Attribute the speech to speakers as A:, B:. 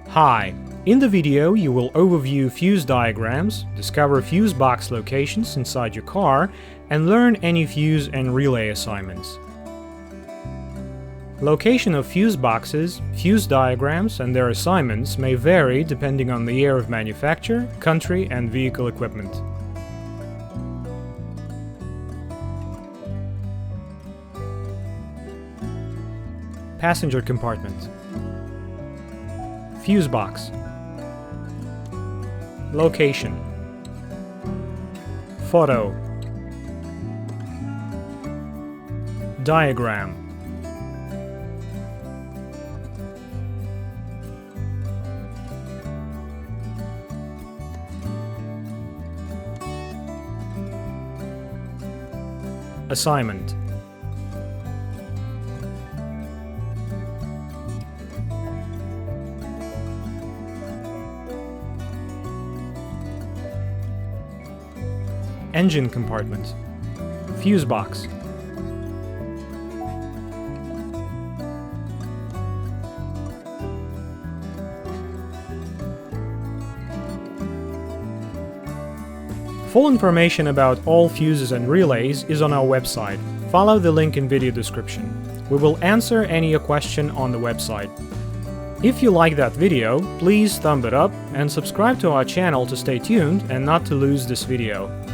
A: Hi! In the video you will overview fuse diagrams, discover fuse box locations inside your car, and learn any fuse and relay assignments. Location of fuse boxes, fuse diagrams, and their assignments may vary depending on the year of manufacture, country, and vehicle equipment. Passenger compartment. Fuse box. Location. Photo. Diagram. Assignment. Engine compartment. Fuse box. Full information about all fuses and relays is on our website. Follow the link in video description. We will answer any question on the website. If you like that video, please thumb it up and subscribe to our channel to stay tuned and not to lose this video.